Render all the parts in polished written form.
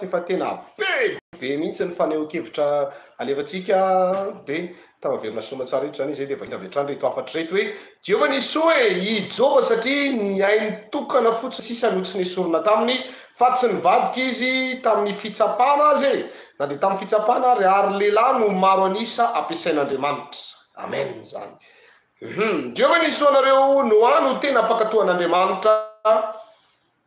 efa tena be mihitsy ny fanehoan-kevitra alevantsika dia tavaverina soma tsara ito zany izy dia vainavetrany reto afatra reto hoe Jehovah nisoa ijova satria ny ainy tokana fotsiny sisa no tsy nesorina taminy fa tsy nivadika izy tamin'ny fitsapana azy na dia tamin'ny fitsapana ary lehilahy no maro anisa ampiasain'Andriamanitra. Amen zany. Jehovah nisoa anareo Noa tena pakatoan'Andriamanitra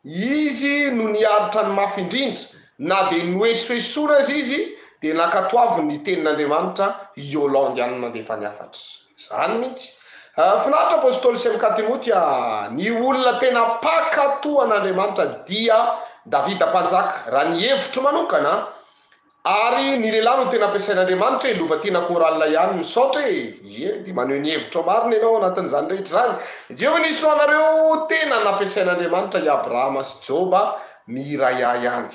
izy no niaritra ny mafy indrindra na dia noesoesora azy izy dia nakatoavy ny tenin'Andriamanitra Iolande ihany mandefa ny afatra zany mihitsy. Finaritra apôstôly sy amin'y Timotea ny olona tena pakatoan'Andriamanitra dia Davida mpanjaka raha ny hevitro manokana ary ny lehilahy no tena ampiasain'Andriamanitra lova tiana koralina ihany misaotra dia maneho ny hevitro marina ianao anatin'izany rehetra zany. Jehovah nisoa anareo tena nampiasain'Andriamanitra i Abrahama sy Joba miray ihany.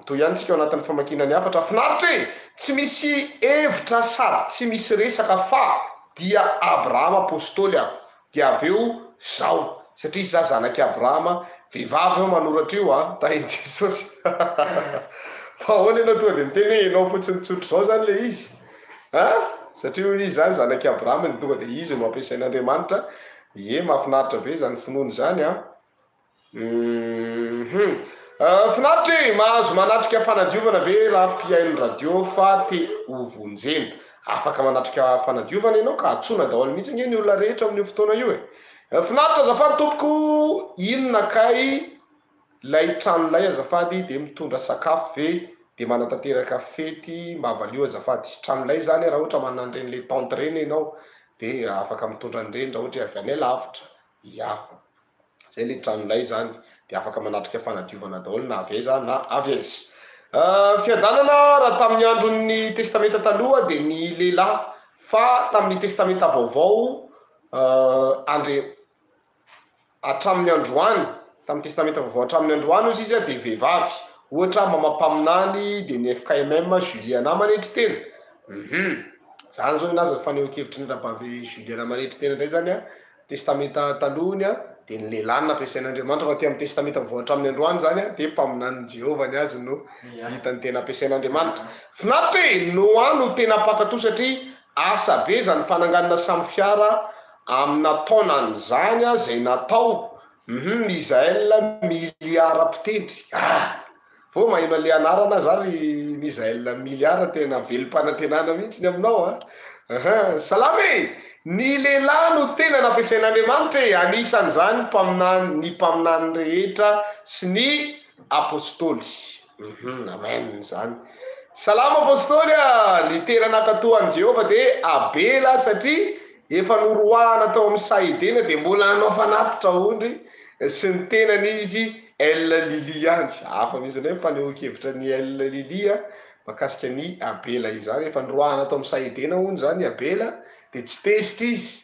Toy ihany tsika ao anatin'ny famakiana ny afatra finaritra tsy misy hevitra sady tsy misy resaka fa dia Abrahama apôstôly dia avy eo zao satria za zanaky Abrahama vehivavy eo manoratra io tahin Jesosy fa ahoana ianao tonga dia miteny hoe ianao fotsiny tsotro zao zany le izy satria izy zany zanaky Abrahama ny tonga dia izy no ampiasain'Andriamanitra mahafinaritra be zany finoany zany finaritra mahazo manatrika fanadiovana ve raha mpiain'ny radio fa te hovonjena afaka manatrika fanadiovana ianao ka atsona daholo mihitsy ny olona rehetra amin'io fotoana io finaritra azafady tompoko inona kay lay tranolay azafady dia mitondra sakafo ve dia manatanteraka fety mahavalio azafady tranolay zany raha ohatra manan'ireny le tante reny ianao dia afaka mitondra an'ireny raha ohatra avy any lavitra zay le tranolay zany dia afaka manatrika fanadiovana daholo na aveza na aveza. Fiadanana raha tamin'ny andron'ny testamenta taloha dia ny lehilahy fa tamin'ny testamenta vaovao hatramin'ny androany tamin'ny testamenta vaovao hatramin'ny androany izy dia vehivavy ohatra mamampaminany dia ny FKMM Juliana manetry tena zany zao inazy fanehoan-kevitry ny rabavy Juliana manetry tena indray zany testamenta talohany dia ny lehilahy nampiasain'Andriamanitra fa ty amin'ny testamenta vaovao hatramin'ny androany zany dia mpaminany Jehovah ny azy no hitany tena ampiasain'Andriamanitra. Finaritra Noa no tena mpakato satria asa be zany fananganana samy fiara amina taonany zany zay natao Misael miliara mpitendry vo mahino le anarana zany Misael miliara tena velom-panantenana mihitsy ny aminao salamy ny lehilahy no tena nampiasain'Andriamanitra anisan'izany ny mpaminany rehetra sy ny apôstôly. Amen zany. Salama apôstôly ny tena nakatoan'i Jehovah dia Abela satria efa noroahana tao amin'ny Saidena dia mbola nanao fanatitra ondry sy ny tenan'izy Lili ihany hafa mihitsy ny fanehoan-kevitra ny Lili makasika ny Abela izany efa noroahana tao amin'ny Saidena ondry zany Abela dia tsy tezitra izy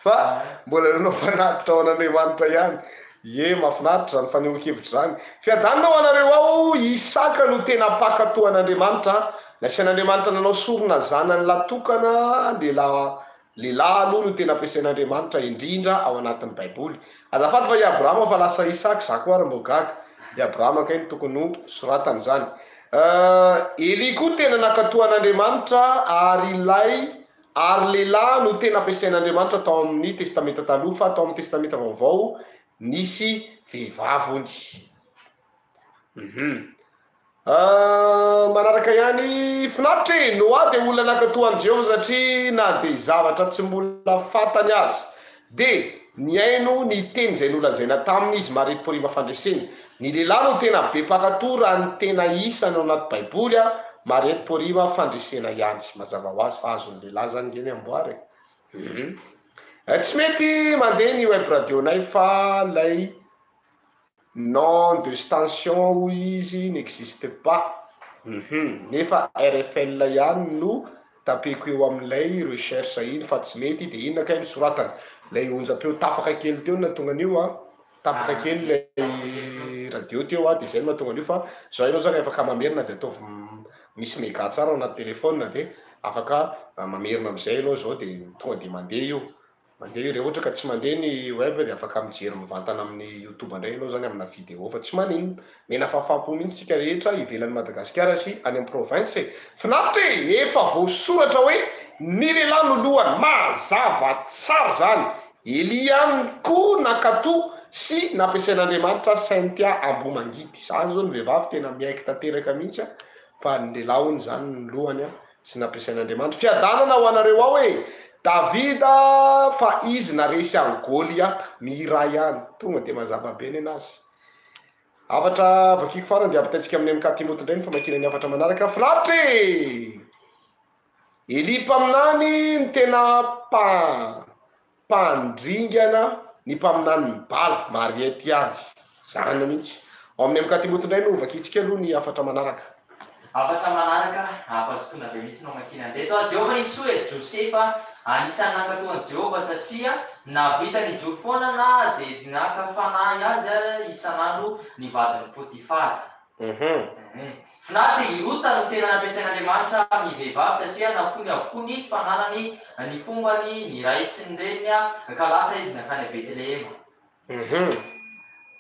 fa mbola nanao fanatitra ao an'Andriamanitra ihany mahafinaritra zany fanehoan-kevitra zany. Fiadanina ho anareo ao Isaka no tena pakatoan'Andriamanitra nasian'Andriamanitra nanao sorona zanany latokana lehilahy aloha no tena ampiasain'Andriamanitra indrindra ao anatin'ny baiboly. Azafady fa i Abrahama fa lasa Isaka za koa ary mbogaga i Abrahama kay no tokony ho soratany zany. Eli koa tena nakatoan'Andriamanitra ary lehilahy no tena ampiasain'Andriamanitra tao amin'ny testamenta taloha fa tao amin'ny testamenta vaovao nisy vehivavy ony. Manaraka ihany finaritra Noa dia olona nakatoan'i Jehovah satria na dia zavatra tsy mbola fantany azy dia ny aino ny teny izay nolazaina taminy izy marety porima fandreseny. Ny lehilahy no tena be mpakato raha ny tena isany ao anaty baiboly marety porima fandresena ihany mazava ho azy fa azon'ny lehilahy zany ngeny amboary. Tsy mety mandeha ny web radionay fa lay nom de station hoy izy n'existe pas nefa RFL ihany no tapeko eo amin'ilay recherche iny fa tsy mety dia inona kay nosoratana lay onjam-peo tapaka kely teo na tonga an'io tapaka kely lay radio teo dia zay no mahatonga an'io fa zao ianao zany afaka mamerina dia ataovy misy méga tsara ao anaty telefôna dia afaka mamerina amin'izay ianao zao dia tonga dia mandeha io mandeha io, rehefa ohatra ka tsy mandeha ny web dia afaka mijery mivantana amin'ny YouTube indray ianao zany amina vidéo fa tsy maninona. Mena fahafaham-po mihitsy sika rehetra ivelan'ny Madagasikara sy any amin'ny province. Finaritra e, efa voasoratra hoe ny lehilahy no lohany, mazava tsara zany. Eliany koa nakatoa sy nampiasain'Andriamanitra Saintia Ambohimangidy. Zany zao ny vehivavy tena miaiky tanteraka mihitsy fa ny lehilahy hono zany ny lohany sy nampiasain'Andriamanitra. Fiadanana ho anareo ao e, Davida fa izy naresy any Goliata mihira ihany, tonga de mazava be ny anazy. Afatra vakiko farany dia ampitaitsika amin'ny M4 Timothée indray ny famakiana ny afatra manaraka. Finaritra e, Eli mpaminany ny tena mpandringana ny mpaminany ny bala Mariety ihany, zany mihitsy. Ao amin'ny M4 Timothée indray no vakitsika aloha ny afatra manaraka. Afatra manaraka ampazotonga be mihitsy no makina andeto. Jehova nisy hoe Josefa anisan'ny nankatoan'i Jehova satria navita ny jory foana na dia nakafanahy azy isan'andro ny vadin'ny Potifara. Finaritra irota no tena nampiasain'Andriamanitra amin'ny vehivavy satria nafony avokoa ny fananany ny fombany ny ray sy ny reniny ka lasa izy nakany Betlehema.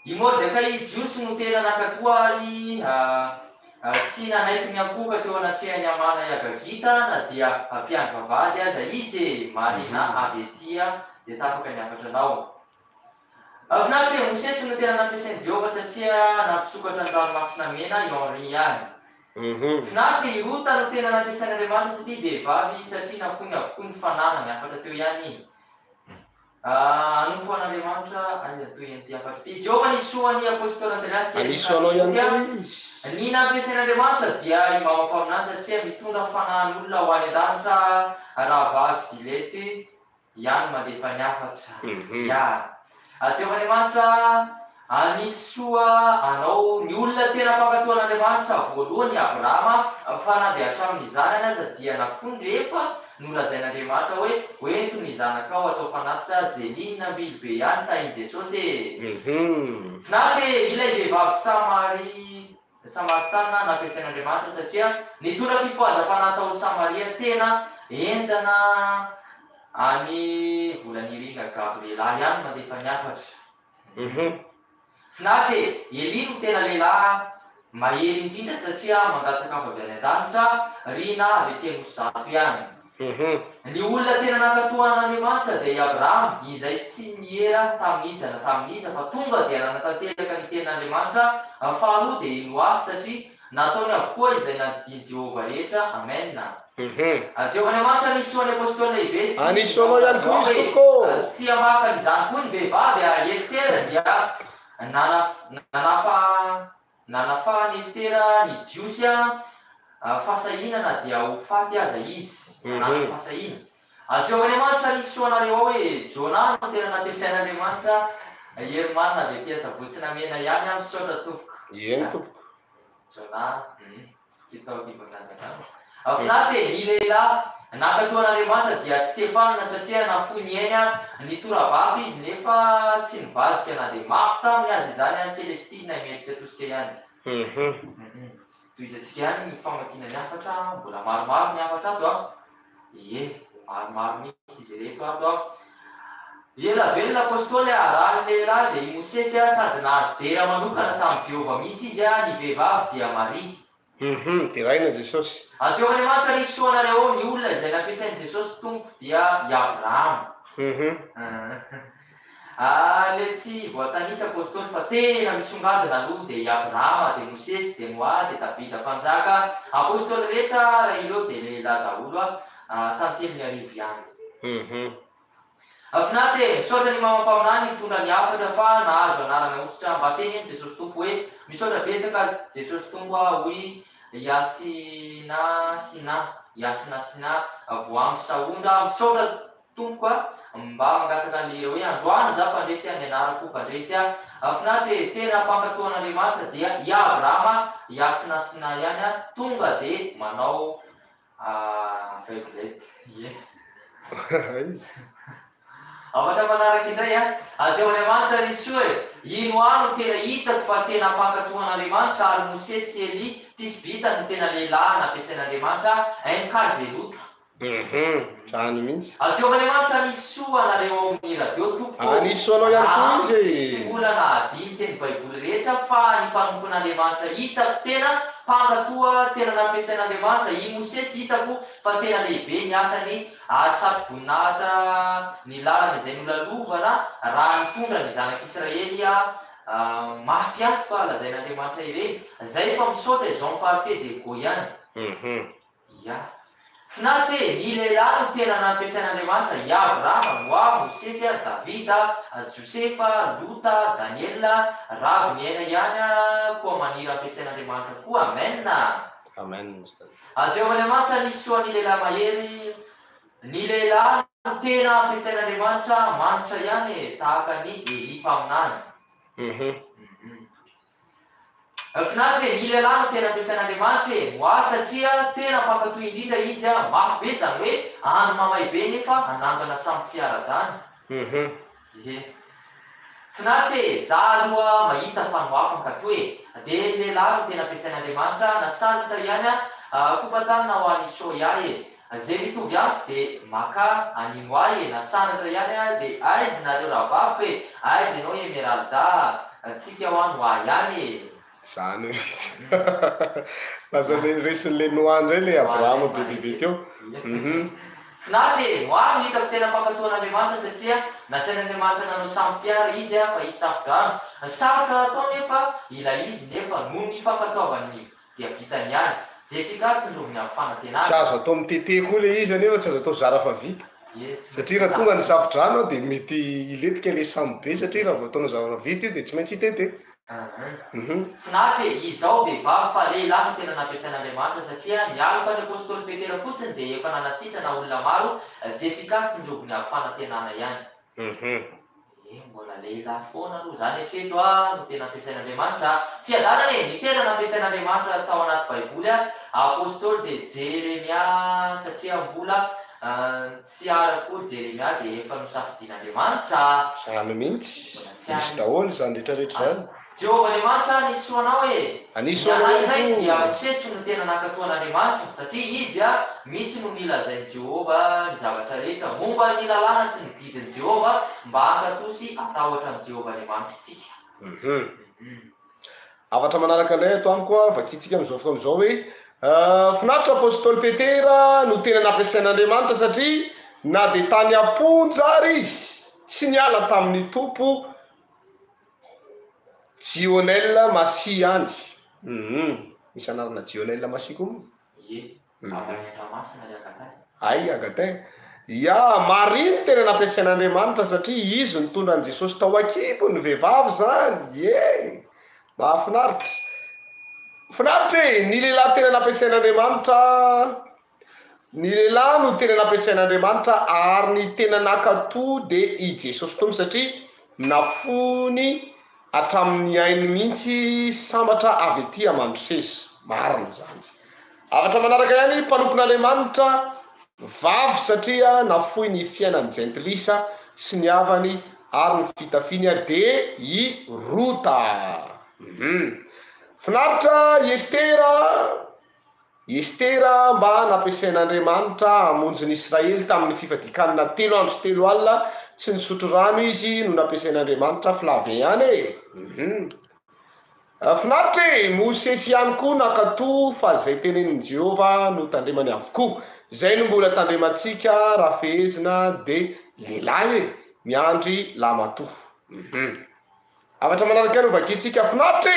I Mordekai Jiosy no tena nankatoa ary tsy nanaiky ny akoka teo anatrehany amana Agagita na dia mpiandro vavady aza izy marina avy etya dia tapaka ny afatranao. Finaritra e, Mosesy no tena nampiasain'i Jehova satria nampisokatra ny ranomasina mena Henri ihany. Finaritra irota no tena nampiasain'Andriamanitra satria vehivavy satria nafony avokoa ny fananany afatra teo ihany iny. Anompo an'Andriamanitra aza toy an'ity afatra ity. Jehova nisoany apôstôly Andreasy anisoanao ihany koa izy. Ny nampiasain'Andriamanitra dia mampaminazy satria mitondra fanan'olona ho any an-danitra raha vavy Zilety ihany mandefa ny afatra. Jehova anisoa anao ny olona tena mpankatoan'Andriamanitra voalohany Abrahama fa na dia hatramin'ny zanany aza dia nafony rehefa nolazain'Andriamanitra hoe hoento ny zanakao atao fanatitra Zeline na Mbilibe ihany tahin Jesosy. Finaritra ilay vehivavy Samaritana nampiasain'Andriamanitra satria nitondra fifohazam-panatao Samaria tena enjana any volan'irina Gabriela ihany mandefa ny afatra. Finaritra Eli no tena lehilahy mahery indrindra satria mandatsaka avy any an-danitra rina avy etỳ Mozato ihany. Ny olona tena nankatoan'Andriamanitra dia Abraham izay tsy nihera tamin'iza fa tonga dia nanatanteraka ny ten'Andriamanitra. Faharoa dia Noa satria nataony avokoa izay nandidiany Jehova rehetra. Amen. Jehova'Andriamanitra anisoany apôstôly lehibe sy anisoanao ihany koa izy toko. Tsy hamakany izany koa ny vehivavy Estera dia nanafahany Estera ny Jiosy fasahinana dia ho faty aza izy. Fasahina. Jehova'Andriamanitra anisoanareo ao hoe Jona no tena nampiasain'Andriamanitra Hermanina avy etỳ Sabotsy mena ihany amin'ny saotra tompoko. Eny tompoko. Jona kitao tibakazaka. Finaritra ny lehilahy nankatoan'Andriamanitra dia Stefana satria nafony ainy nitorabako izy nefa tsy nivadika na dia mafy taminy azy izany Celestine Emerika tosika ihany. Toizatsika ihany ny famakiana ny afatra, mbola maromaro ny afatra ato maromaro mihitsy izy reto ato. Ela velona apôstôly arahan'ny lehilahy dia i Mosesy sady nahazo dera manokana tamin'i Jehova mihitsy izy ny vehivavy dia Maria. Teraina Jesosy. Jehova'Andriamanitra anisoanareo ny olona izay nampiasain'i Jesosy tompo dia i Abrahama. Le tsy voatanisa apôstôly fa tena misongadina aloha dia i Abrahama, dia Mosesy, dia Noa, dia Davida mpanjaka. Apôstôly rehetra raha ireo dia lehilahy daholo tantely arivo ihany. Finaritra misaotra ny mamampaminany mitondra ny afatra fa nahazo anarana ositra mba teny amin'ny Jesosy tompo hoe misaotra betsaka Jesosy tompo hoy Yasina voamy saondra misaotra tompo mba mangataka an'ireo hoe androany za mpandresy ny anarako mpandresy. Finaritra tena mpankatoan'Andriamanitra dia i Abrahama Yasinasina ihany tonga dia manao veglety. Afatra manaraka indray Jehova'Andriamanitra nisy hoe ino ano tena hitako fa tena mpankatoan'Andriamanitra ary Mosesy sy Eli tisy vita ny tena lehilahy nampiasain'Andriamanitra MK Zelota. Trano mihitsy. Ajeovan'Andriamanitra nisy soa nareo ao amin'ny radio tompo. Nisy soanao ihany koa izy. Tsy mbola nahadinika ny baiboly rehetra fa ny mpanompon'Andriamanitra hitako tena mpankatoa tena nampiasain'Andriamanitra. I Mosesy hitako fa tena lehibe ny asany ary satroboninahitra ny lalana izay nolalovana raha nitondra ny zanak'Israely mafy ato ka lazain'Andriamanitra ireny. Zay fa misaotra Jean Parfait de Goyane. Ya. Finaritra ny lehilahy no tena nampiasain'Andriamanitra. I Abrahama, Noa, Mosesy, Davida, Josefa, Lota, Daniela, raha doniaina ihany koa maniry ampiasain'Andriamanitra koa. Amen. Amen. Ajeovan'Andriamanitra nisy soa ny lehilahy mahery. Ny lehilahy no tena ampiasain'Andriamanitra manitra ihany tahaka ny Eli mpaminany. Finaritra ny lehilahy no tena ampiasain'Andriamanitra moa satria tena mpankatoy indrindra izy mafy be zany hoe andro mamay be nefa anangana samby fiara zany. Finaritra za aloha mahita fanoampy nkatoy de ny lehilahy no tena ampiasain'Andriamanitra na salotra ihany kopatany na ho an'ny soya zay mitovy amiko de maka animo ahy na sanatra ihany de aizy nareo raha vavy hoe aizy ianao Emeralda tsika ho ano ahy ihany. Zany mihitsy. Laza le resin'le Noa ndray le Abrahama be dibe teo. Finaritra moa no hitako tena mpankatoan'Andriamanitra satria nasain'Andriamanitra nanao samby fiara izy fa izy safodrano. Sarotra atao nefa ila izy nefa noho ny fankataovany dia vitany ihany. Jessica tsy nizoviny amin'ny fanantenana. Tsy azo atao mitete koa le izy anefa tsy azo atao zara fa vita. Satria raha tonga ny safodrano dia mety iletika le samby be satria raha vao ataonao zara vita io dia tsy maintsy hitete. Finaritra izao vehivavy fa lehilahy no tena nampiasain'Andriamanitra satria mialoka ny apôstôly Petera fotsiny dia efa nanasitrana olona maro. Jessica tsy nizoviny amin'ny fanantenana ihany. Mbola lehilahy foana aloha zany hatreto no tena ampiasain'Andriamanitra. Fiadanany ny tena nampiasain'Andriamanitra tao anaty baiboly apôstôly de Jeremia satria mbola tsy arakory Jeremia dia efa nosafidian'Andriamanitra. Zany mihitsy misy daholo zany rehetrarehetra zany. Jehovah'Andriamanitra nisy soanao anisy soanao indray dia Mosesy no tena nankatoan'Andriamanitra satria izy misy no nilazain'i Jehova ny zavatra rehetra momba ny lalàna sy ny didin'i Jehova mba hankatosy atahotra ny Jehovah'Andriamanitra tsika. Afatra manaraka indray ato amiko vakitsika amin'izao fotoana izao hoe finaritra apôstôly Petera no tena nampiasain'Andriamanitra satria na dia tany amponja ary izy tsy niala tamin'ny tompo Lionel Messi any. Misy anarana Lionel Messi koa moa. Ay Agatin. Ya mariny tena nampiasain'Andriamanitra satria izy nitondra an' Jesosy tao akipo ny vehivavy zany. Mahafinaritra. Finaritra ny lehilahy tena nampiasain'Andriamanitra. Ny lehilahy no tena nampiasain'Andriamanitra ary ny tena nankatoa dia i Jesosy tompo satria nafony hatramin'ny ainy mihitsy sambatra avy ety Mandrosesy. Marina zany. Afatra manaraka ihany mpanompon'Andriamanitra vavy satria nafoy ny fiainan'ny jentilisa sy ny havany ary ny fitafiany dia i Rota. Finaritra Estera mba nampiasain'Andriamanitra hamonjy ny Israely tamin'ny fifadikanana 3 andro sy 3 alina tsy nisotro rano izy no nampiasain'Andriamanitra filavy ihany. Finaritra Mosesy ihany koa nankatoa fa zay tenenin'i Jehova no tandremany avokoa. Zay no mbola tandremantsika raha fehezina dia lehilahy miandry lamatoa. Afatra manaraka ny vakitsika finaritra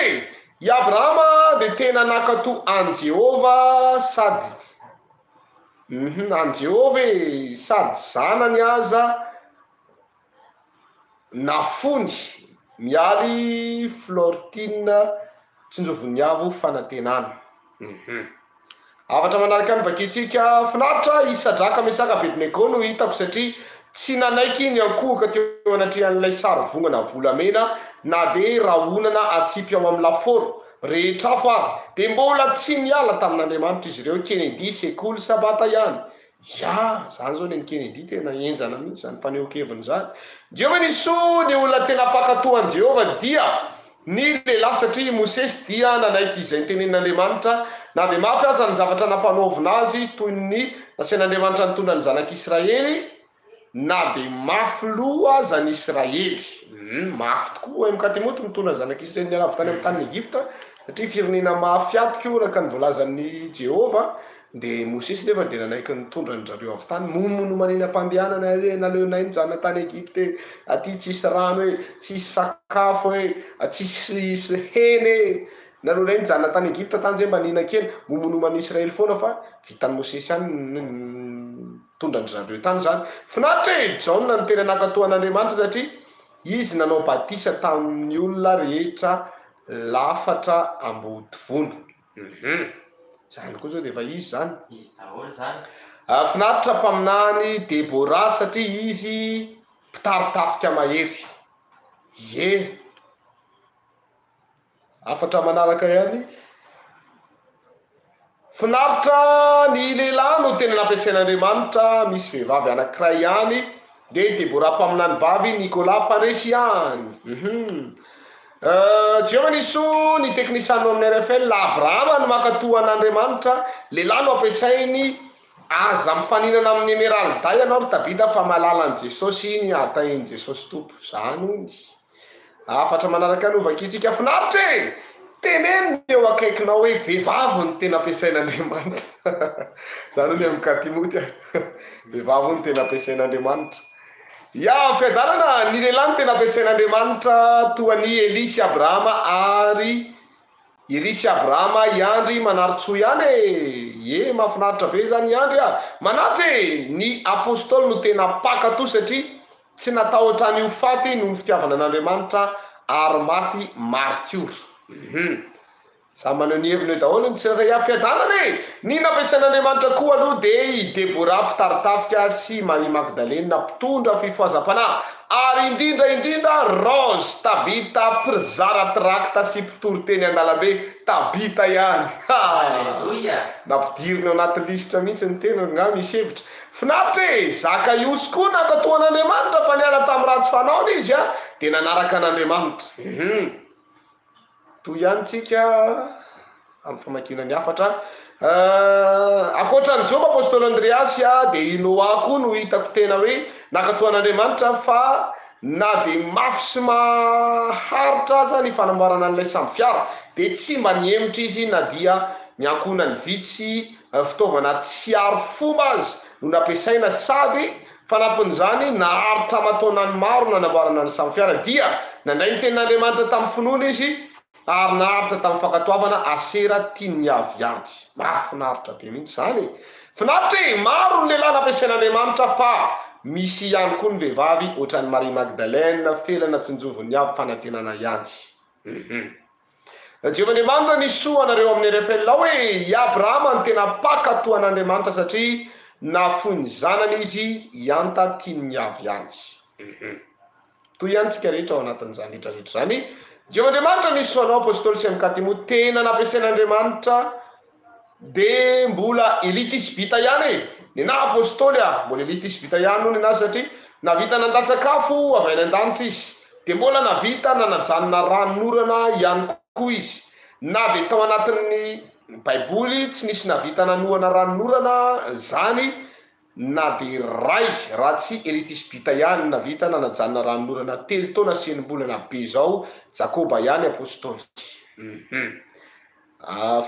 i Abrahama dia tena nankatoa an Jehova sady an Jehova sady zanany aza nafony mialy Flortine tsinjovony avo fanantenana. Afatra manaraka ny vakitsika finaritra Isadraka Mesaka Abednego no hitako satria tsy nanaiky ny ankohoka teo anatrehan'ilay sarivongana volamena na dia rahonana atsipy ao amin'ny laforo rehetra afo ary dia mbola tsy niala tamin'Andriamanitra izy ireo. Kennedy sekoly sabata ihany. Zany zao ny Kennedy tena enjana mihitsy zany fanehoan-keviny zany. Jehova nisoa ny olona tena mpankatoan Jehova dia ny lehilahy satria Mosesy dia nanaiky izay tenenin'Andriamanitra na de mafy aza ny zavatra nampanaovina azy toy ny nasain'Andriamanitra nitondra ny zanak'Israely na de mafy loha aza ny Israely. Mafy tokoa ay Mikatimoty mitondra ny zanak'Israely nialavy tany amin'ny tany Egypta satria firenena mafy atoka io raka ny voalazan'ny Jehova. De Mosesy nefa de nanaiky nitondra ny zareo avy tany mono maneny ampandehanana naleonay nijanona tany Egypte aty tsisy rano hoe tsisy sakafo hoe tsisy heny naleonay nijanona tany Egypte tany zay mba nihina-kena momonoman'ny Israely foana fa vitan'ny Mosesy any tondra ny zareo tany zany. Finaritra hoe Jaona ny tena nakatoan'Andriamanitra satria izy nanao batisa tamin'ny olona rehetra lafatra ambody vony. Zany koa zao de efa izy zany. Izy daholo zany. Finaritra mpaminany Debora satria izy mpitaritafika mahery. Ye. Afatra manaraka ihany. Finaritra ny lehilahy no tena nampiasain'Andriamanitra misy vehivavy anankiray ihany de Debora mpaminany vavy Nicolas Paresy ihany. Jehova niso ny teknisiano amin'ny RFL la Abrahama no makatoan'Andriamanitra lehilahy no ampiasainy aza mifaninana amin'ny Emerald day ianao ry tabita fa malala an' Jesosy iny atainy Jesosy tompo zany ony. Afatra manaraka novakitsika finaritra e teneny eo akaikinao hoe vehivavy ny tena ampiasain'Andriamanitra. Zany ny amin'ny Katimoty vehivavy ny tena ampiasain'Andriamanitra. Ya fiadarana ny lehilahy tena ampiasain'Andriamanitra toa ny Elisy Abrahama ary Elisy Abrahama iandry manaritsoa ihany e mahafinaritra be zany iandry manatsy ny apôstôly no tena pakato satria tsy natahotra ny ho faty noho ny fitiavana an'Andriamanitra ary maty martyr. Samy manao ny heviny hoe daholo ny tsirairay fiadanana e ny nampiasain'Andriamanitra koa aloha de i Debora mpitaritafika sy Marie Magdalena mpitondra fifohazam-panahy ary indrindra Rose Tabita mpizara trakta sy mpitory teny an-dalambe Tabita ihany. Nampidiriny ao anaty lisitra mihitsy ny tena nga misy hevitra. Finaritra e Zakaios koa nakatoan'Andriamanitra fa niala tamin'ny ratsy fanaony izy de nanaraka an'Andriamanitra. Toy ihany tsika amin'ny famakinany hafatra. Akoatran'ny Joba apôstôly Andreasy de i Noa koa no hitako tena hoe nakatoan'Andriamanitra fa na de mafy sy maharitra aza ny fanamboarana an'ilay samby fiara de tsy mba niemitra izy na dia niankonany vitsy fitaovana tsy aro fomba azy no nampiasaina sady fanampon'izany naharitra mataonany maro nanamboarana ny samby fiara dia nandray ny tenin'Andriamanitra tamin'ny finoana izy ary naharitra tamin'ny fankatoavana asera tiany avy ihany. Mahafinaritra be mihitsy zany. Finaritra maro ny lehilahy nampiasain'Andriamanitra fa misy ihany koa ny vehivavy ohatran'ny Marie Magdalene felana tsinjovony avy fanantenana ihany. Jehovahandriamanitra nisoa anareo amin'ny RFL hoe i Abrahama ny tena pakatoan'Andriamanitra satria nafony zanany izy ianta tiany avy ihany. Toy ihany tsika rehetra ao anatin'izany rehetrarehetra zany. Jehovahandriamanitra nisoanao apôstôly sy amin'ny Katimoty tena nampiasain'Andriamanitra de mbola elitisy bita ihany ny na apôstôly mbola elitisy bita ihany no ny na satria navita nandan-tsakafo avainy an-danitra izy de mbola navita nanajanona ranonorana ihany koa izy na de tao anatin'ny baiboly tsy nisy navita nanohana ranonorana zany na de ray raha tsy elitisy bita ihany navita nanajanona ranonorana 3 taona sy enimbolana be zao Jakoba ihany apôstôly.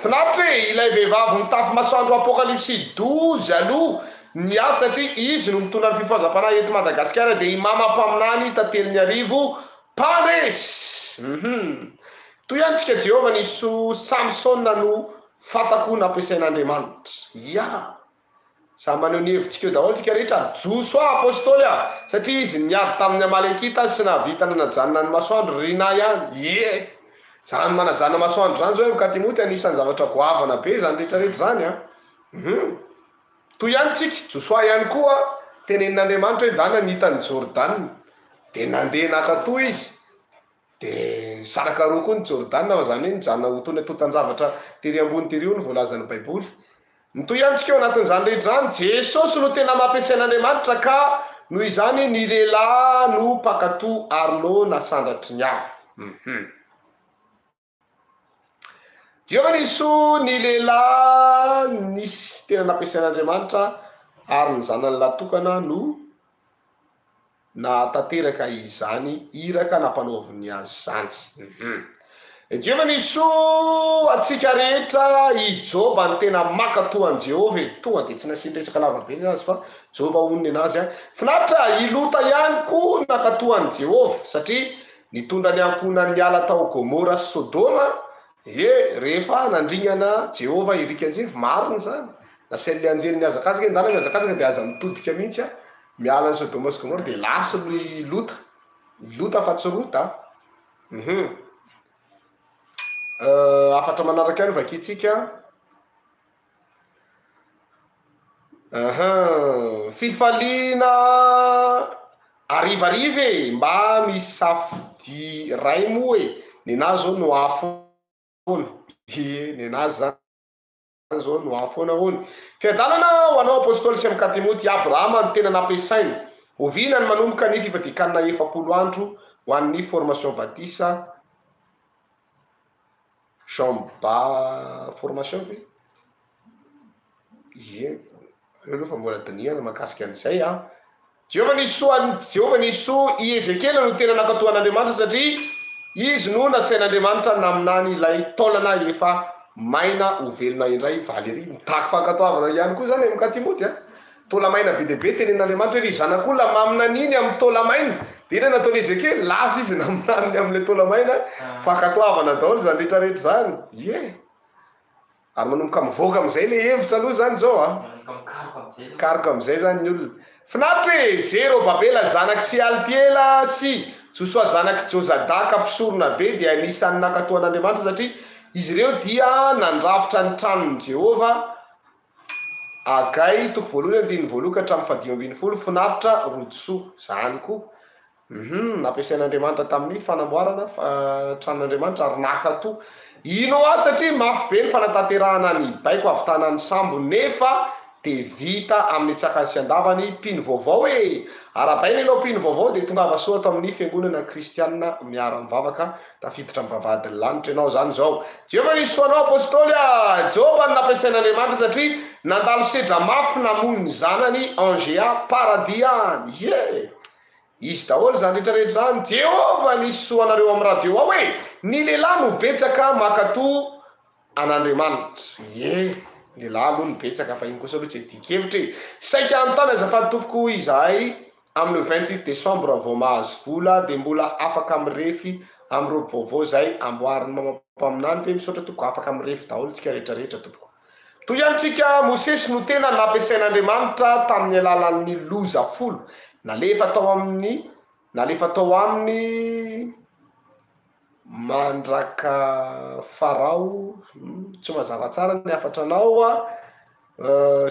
Finaritra ilay vehivavy mitafy masoandro Apokalypsy 12 aloha ny asa satria izy no mitondra ny fifohazam-panahy eto Madagasikara de i mama mpaminany tateliny arivo Paresy. Toy ihany tsika Jehova niso Samsona no fatako nampiasain'Andriamanitra. Samy maneo ny hevitsika eo daholo tsika rehetra joso apôstôly satria izy niady tamin'ny Amalekita sy navita nanajanona ny masoandro rina ihany. Zany manajanona masoandro zany zao Katimoty anisan'ny zavatra goavana be zany rehetrarehetra zany Toy ihany tsika Josoa ihany koa tenenin'Andriamanitra hoe dana nitany Jordan de nandeha nakato izy de saraka roa koa ny Jordan fa zany hoe nijanona ho tony atotan-javatra tery ambony tery io ny voalazan'ny baiboly. Mitoy ihany tsika eo anatin'izany rehetra zany Jesosy no tena mampiasain'Andriamanitra ka noho izany ny lehilahy no pakato Arnaud nasandratry ny avy. Jehovah Niso ny lehilahy nisy tena nampiasain'Andriamanitra ary ny zanany latokana no natanteraka izany iraka nampanaoviny azy zany. Jehovah Niso atsika rehetra i Joba ny tena makatoan Jehovah tonga de tsy nasindresaka lavabe ny azy fa Joba onony anazy a finaritra i Lota ihany koa nakatoan Jehovah satria nitondra ny ankonany ala tao Gomora sy Sodoma rehefa nandringana Jehovah irika anjevy mariny zany nasely anjely ny azakazaka ndana ny azakazaka de aza mitodika mihitsy a miala ny Sodoma sy Gomora de lasa i Lota fa tsy Rota. Afatra manaraka ihany vakitsika. Fifaliana arivarive mba misafidi ray moa nenazy zao no afona nenazy zany zao no afona hony fiadalana ho anao apôstôly sy amika Timoty Abrahama ny tena nampiasainy ovina ny manomboka ny fivadikanina 7 andro ho an'ny formation batisa Chamba formation ve reo fa mbola diniana makasika an'izay a. Jehovah Niso i Ezekela no tena nakatoan'Andriamanitra satria izy no nasain'Andriamanitra naminany ilay taolana efa maina ho velona indray Valérie mitaky fankatoavana ihany koa zany amika Timoty tola maina be deabe tenen'Andriamanitra hoe ry zanak'olona maminan'iny amin'ny tola maina de ina nataony Ezekela lasa izy naminaniny amin'le tola maina fankatoavana daholo zany rehetrarehetra zany ary manomboka mivoaka am'izay le hevitra aloha zany zao karoka am'izay zany ny olona finaritra Zerobabela zanaky Sealtiela sy Josoa zanaky Jozadaka mpisorona be dia anisan'ny nakatoan'Andriamanitra satria izy ireo dia nandrafitra ny tranon'i Jehovah Agay 1:1-7 finaritra rojoso zany koa nampiasain'Andriamanitra tamin'ny fanamboarana tranon'Andriamanitra ary nakato ino azy satria mafy be ny fanatanterahana ny baiko avy tanan'ny sambo nefa de vita amin'ny tsakany sy andavany mpino vaovao arabaina ianao mpino vaovao de tonga avasoa ato amin'ny fiangonana kristianina miara-mivavaka tafiditra mivavadiny lanitra ianao zany zao. Jehovah Niso anao apôstôly Joba ny nampiasain'Andriamanitra satria nandalo sedra mafy namoniny zanany Angea paradis any izy daholo zany rehetrarehetra zany. Jehovah Niso anareo amin'ny radio ao ny lehilahy no betsaka makato an'Andriamanitra lehilahy aloha ny betsaka fa iny kosa aloha tsy adikevitra saika antany azafady toko izahay amin'ny 28 décembre vao mahazo vola de mbola afaka mirefy amin'ny rovaovao zay amboariny mamampaminany fe misaotra toko afaka mirefy daholo tsika rehetrarehetra toko toy ihany tsika Mosesy no tena nampiasain'Andriamanitra tamin'ny alalan'ny loza folo nalefa tao aminy mandraka farao tsy mazava tsara ny afatra anao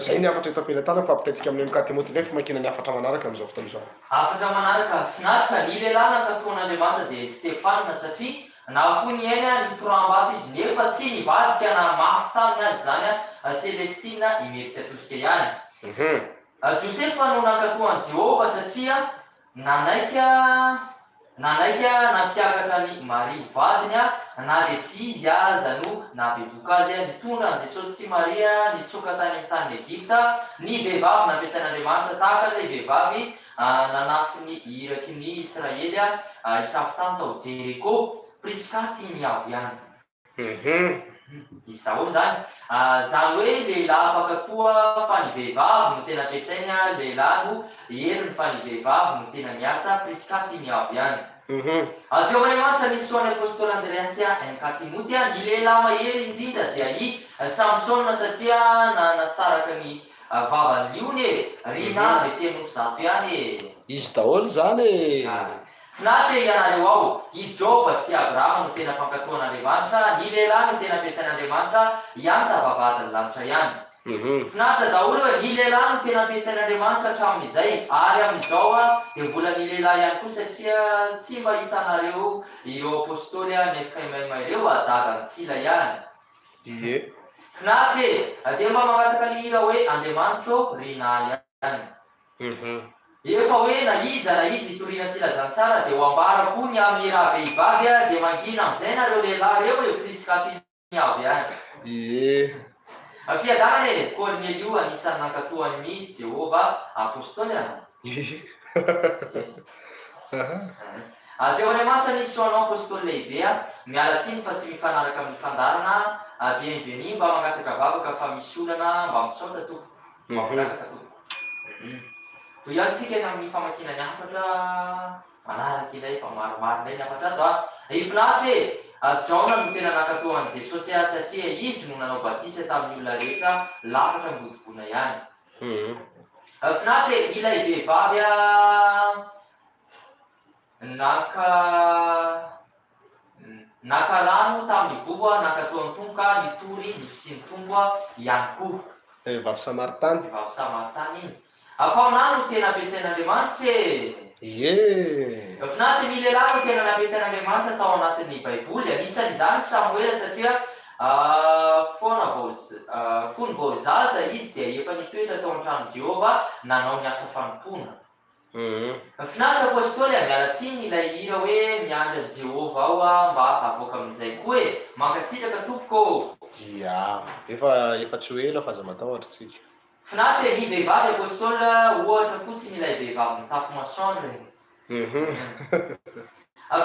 zay ny afatra eto am-pelantanako fa apitaitsika amin'ny amika Timoty ndraiky makina ny afatra manaraka am'izao fotoana izao. Afatra manaraka finaritra ny lehilahy nakatoan'Andriamanitra de Stefana satria nafony ainy nitorambata izy nefa tsy nivadika na mafy taminy azy zany Celestina imeritsy atosika ihany. Josefa no nakatoan'i Jehovah satria nanaika nampiakatra ny Maria vadiny na de tsy izy aza no nabevoka azy nitondra an Jesosy sy Maria nitsoka tany amin'ny tany Egypta ny vehivavy nampiasain'Andriamanitra tahaka ilay vehivavy nanafiny iraky ny Israely isafy tany tao Jeriko Priska tiany avy ihany izy daholo zany zany hoe lehilahy mpakatoa fa ny vehivavy no tena ampiasainy lehilahy no heriny fa ny vehivavy no tena miasa Priska tiany avy ihany. Jehovah Niso ny apôstôly Andreasy amika Timoty ny lehilahy mahery indrindra dia i Samsona satria nasaraka ny vavany liony rina veteno zato ihany izy daholo zany finaritra ianareo ao i Joba sy Abrahama no tena mpankatoan'Andriamanitra ny lehilahy no tena ampiasain'Andriamanitra ihany tavavadiny lanitra ihany. Finaritra daholo ny lehilahy no tena ampiasain'Andriamanitra hatramin'izay ary amin'izao de mbola ny lehilahy ihany koa satria tsy mba hitanareo ireo apôstôly nefa maimay ireo daga mitsila ihany. Finaritra de mba magataka ny hira hoe Andriamanitro rina ihany efa hoe na izy itoriana filazantsara de ho ambara koa ny amin'ny raha vehivavy de mangina am'izay nareo lehilahy reo Priska avy any. Fiadanany Cornelio anisan'ny nankatoan'ny Jehova apôstôly any. Andriamanitra nisy soanao apôstôly lehibe miala tsiny fa tsy mifanaraka amin'ny fandarana bienvenu mba mangataka vavaka fa misy olana mba misaotra tompo mba mangataka tompo. Toy ihany tsika eny amin'ny famakinany hafatra manaraka ilay fa maromaro ilay ny hafatra ato ifinahitra hoe Jaona no tena nankatoan'i Jesosy satria izy no nanao batisa tamin'ny olona rehetra lafatra ambodivona ihany. Finahitra hoe ilay vehivavy naka rano tamin'ny vovo nankatoan'ny tombo ka nitory nifisian'ny tombo ihany koa. Vavy Samaritany. Vavy Samaritany iny. Paminany no tena ampiasain'Andriamanitra finahitra ny lehilahy no tena nampiasain'Andriamanitra tao anatin'ny Baiboly. Anisan'izany Samuela satria fony vao zaza izy dia efa nitoetra tao an-trano Jehova nanao ny asa fanompona. Finahitra apôstôly miala tsiny ilay hira hoe miandry Jehova ao mba avoaka amin'izay koa hoe mankasitraka tompoko. Efa tsy ho ela fa aza matahotra tsika. Finahitra ny vehivavy apôstôly ohatra fotsiny ilay vehivavy mitafy masoandro regny.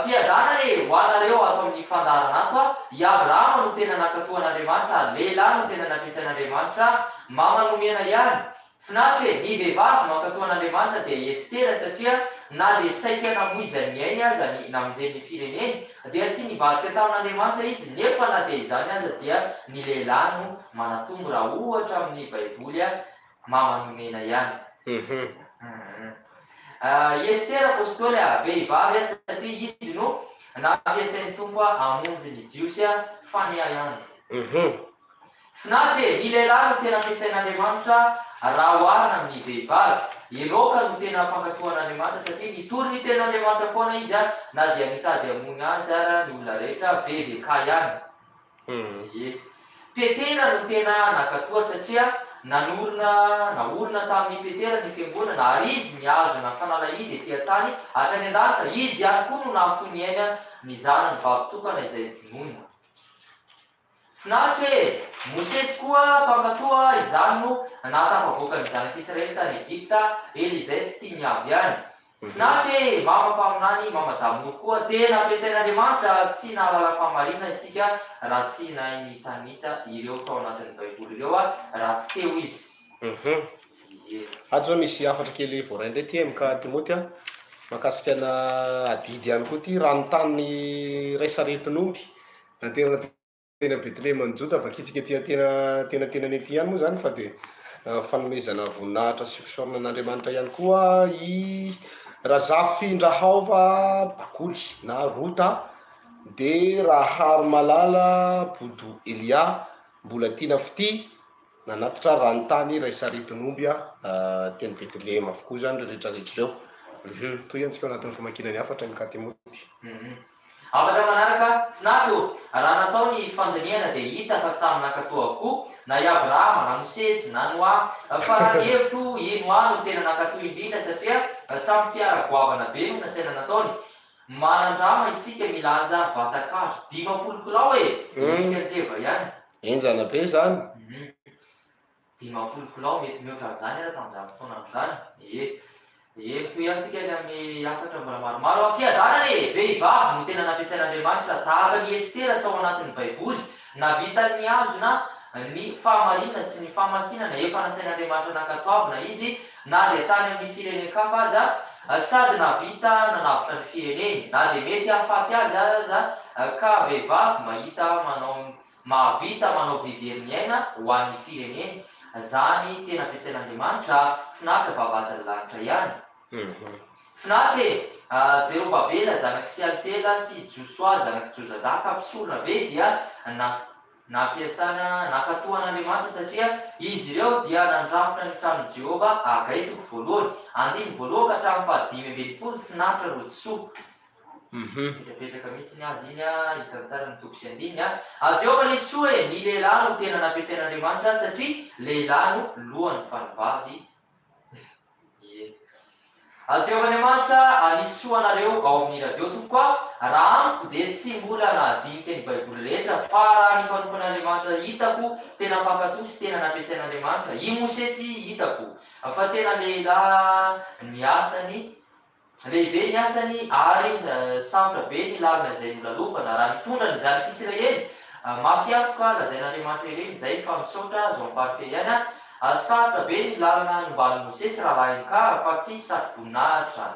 Fiadanany ho anareo ato amin'ny fandarana ato i Abrahama no tena nankatoan'Andriamanitra, lehilahy no tena nampiasain'Andriamanitra, mama nomena ihany. Finahitra ny vehivavy nankatoan'Andriamanitra dia Estera satria na dia saika namoizany ainy aza namonjeny fireneny dia tsy nivadika tamin'Andriamanitra izy nefa na dia izany aza dia ny lehilahy no manatombo raha ohatra amin'ny Baiboly mama nomena ihany. Estera apôstôly vehivavy satria izy no nampiasain'ny tompo hamonjy ny jiosy fania ihany. Finahitra ny lehilahy no tena ampiasain'Andriamanitra raha oharina amin'ny vehivavy. Enoka no tena mpankatoan'Andriamanitra satria nitory ny ten'Andriamanitra foana izy na dia mitady hamony azy ny olona rehetra veveka ihany. Petera no tena nankatoa satria naorina tamin'ny Petera ny fiangonana ary izy niazona fanalahidy etỳ an-tany hatrany an-danitra. Izy ihany koa no nahafony aina ny zanany vavy tokana izay vonona. Finahitra hoe Mosesy koa mpankatoa izany no nahatafavoaka ny zanak'Israely tany Egypta Elizety tia niavy ihany. Finahitra hoe mama mpaminany mama damory koa tena ampiasain'Andriamanitra tsy nahalala fahamarinana isika raha tsy nahay ny tanisa ireo tao anatin'ny Baiboly ireo raha tsy teo izy. Ato zao misy hafatra kely voaraindray ty ka Timoty mahakasika na adidy ihany koa ty ranotany ray saretin'omby tena Betlehema manjota fa kitsika tena nety ihany moa zany fa dia fanomezana voninahitra sy fisaorana an'Andriamanitra ihany koa i Razafindrahava Bakoly na Rota dia Rahary Malala Bodo Elia mbola tiana fity nanatitra ranotany ray saretin'omby teny Betlehema avokoa zany rehetrarehetra ireo. Toy ihany tsika anatin'ny famakinany hafatra ny Timoty. Afatra manaraka finahitra raha natao ny fandiniana dia hita fa samy nankatoa avokoa na i Abrahama na Mosesy na Noa fa raha ny hevitro i Noa no tena nankatoa indrindra satria samy fiaragoavana be no nasaina nataony. Manandrama isika milanja vatakazo 50 kilao hikanjeva ihany. Enjana be zany. 50 kilao mety mihoatra an'izany raha tamin'izany fotoana amin'izany. Toy ihany tsika eny amin'ny hafatra mbola maromaro. Fiadanany vehivavy no tena nampiasain'Andriamanitra tahaka ny Estera tao anatin'ny Baiboly. Navita ny azona ny fahamarinana sy ny fahamasinana efa nasain'Andriamanitra nankatoavina izy na dia tany amin'ny firenen-kafa aza sady navita nanavitra ny fireneny na dia mety hahafaty azy aza ka vehivavy mahavita manao viverin'ny aina ho an'ny fireneny zany tena ampiasain'Andriamanitra. Finahitra vavahadin'ny lanitra ihany. Finahitra Jerobabela zanak'i Sealtiela sy Josoa zanak'i Jozadaka mpisolona be dia nankatoan'Andriamanitra satria izy ireo dia nandrafitra ny trano Jehova Agai toko voalohany 5 ka hatramin'ny 520 finahitra rojoso. Petraka mihitsy ny azy iny hitan'ny tsara ny toko sy andiny. Jehova nisy soa ny lehilahy no tena nampiasain'Andriamanitra satria lehilahy no lohan'ny fanivavy. Jehovah'Andriamanitra anisy soa anareo ao amin'ny radio tokoa raha amiko dia tsy mbola nahadinika ny baiboly rehetra fa raha ny mpanompon'Andriamanitra hitako tena mpankatoy sy tena nampiasain'Andriamanitra i Mosesy hitako fa tena lehilahy ny asany lehibe ny asany ary sarotra be ny lalina izay nolalovana raha nitondra ny zanak'Israely mafy antoka lazain'Andriamanitra ireny izay fa misaotra zao parfe ihany sarotra be ny lalina nomban'ny Mosesy raha ka fa tsy satroboninahitra.